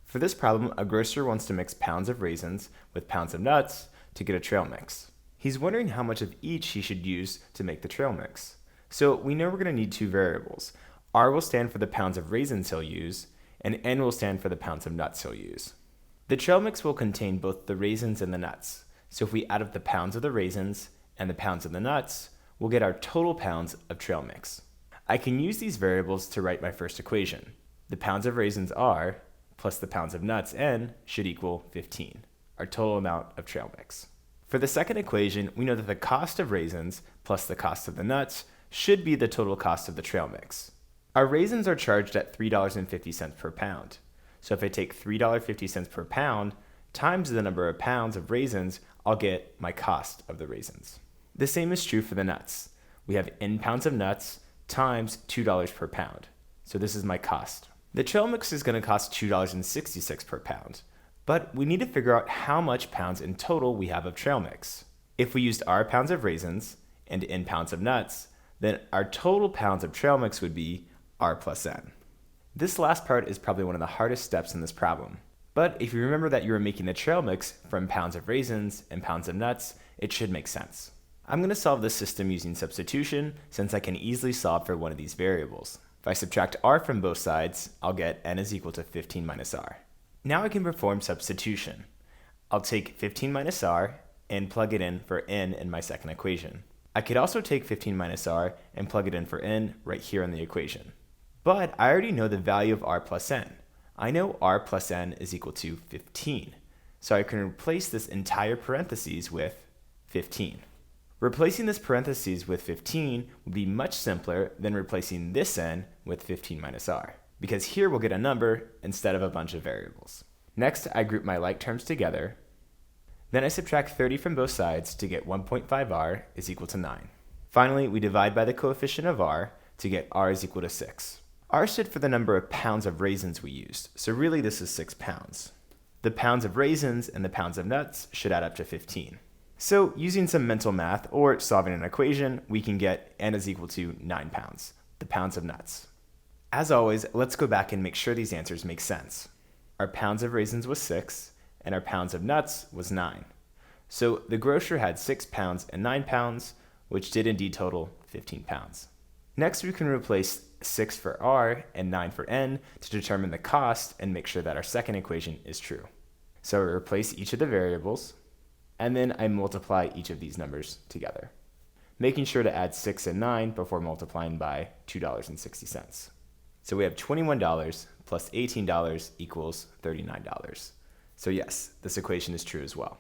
For this problem, a grocer wants to mix pounds of raisins with pounds of nuts to get a trail mix. He's wondering how much of each he should use to make the trail mix. So we know we're going to need two variables. R will stand for the pounds of raisins he'll use, and N will stand for the pounds of nuts he'll use. The trail mix will contain both the raisins and the nuts. So if we add up the pounds of the raisins and the pounds of the nuts, we'll get our total pounds of trail mix. I can use these variables to write my first equation. The pounds of raisins R plus the pounds of nuts N should equal 15, our total amount of trail mix. For the second equation, we know that the cost of raisins plus the cost of the nuts should be the total cost of the trail mix. Our raisins are charged at $3.50 per pound. So if I take $3.50 per pound times the number of pounds of raisins, I'll get my cost of the raisins. The same is true for the nuts. We have N pounds of nuts times $2 per pound. So this is my cost. The trail mix is going to cost $2.66 per pound, but we need to figure out how much pounds in total we have of trail mix. If we used R pounds of raisins and N pounds of nuts, then our total pounds of trail mix would be R plus N. This last part is probably one of the hardest steps in this problem. But if you remember that you were making the trail mix from pounds of raisins and pounds of nuts, it should make sense. I'm going to solve this system using substitution since I can easily solve for one of these variables. If I subtract R from both sides, I'll get N is equal to 15 minus R. Now I can perform substitution. I'll take 15 minus R and plug it in for N in my second equation. I could also take 15 minus R and plug it in for N right here in the equation. But I already know the value of R plus N. I know R plus N is equal to 15. So I can replace this entire parentheses with 15. Replacing this parentheses with 15 would be much simpler than replacing this N with 15 minus R, because here we'll get a number instead of a bunch of variables. Next, I group my like terms together. Then I subtract 30 from both sides to get 1.5R is equal to 9. Finally, we divide by the coefficient of R to get R is equal to 6. R stood for the number of pounds of raisins we used, so really this is 6 pounds. The pounds of raisins and the pounds of nuts should add up to 15. So using some mental math or solving an equation, we can get N is equal to 9 pounds, the pounds of nuts. As always, let's go back and make sure these answers make sense. Our pounds of raisins was 6, and our pounds of nuts was 9. So the grocer had 6 pounds and 9 pounds, which did indeed total 15 pounds. Next, we can replace 6 for R and 9 for N to determine the cost and make sure that our second equation is true. So I replace each of the variables, and then I multiply each of these numbers together, making sure to add 6 and 9 before multiplying by $2.60. So we have $21 plus $18 equals $39. So yes, this equation is true as well.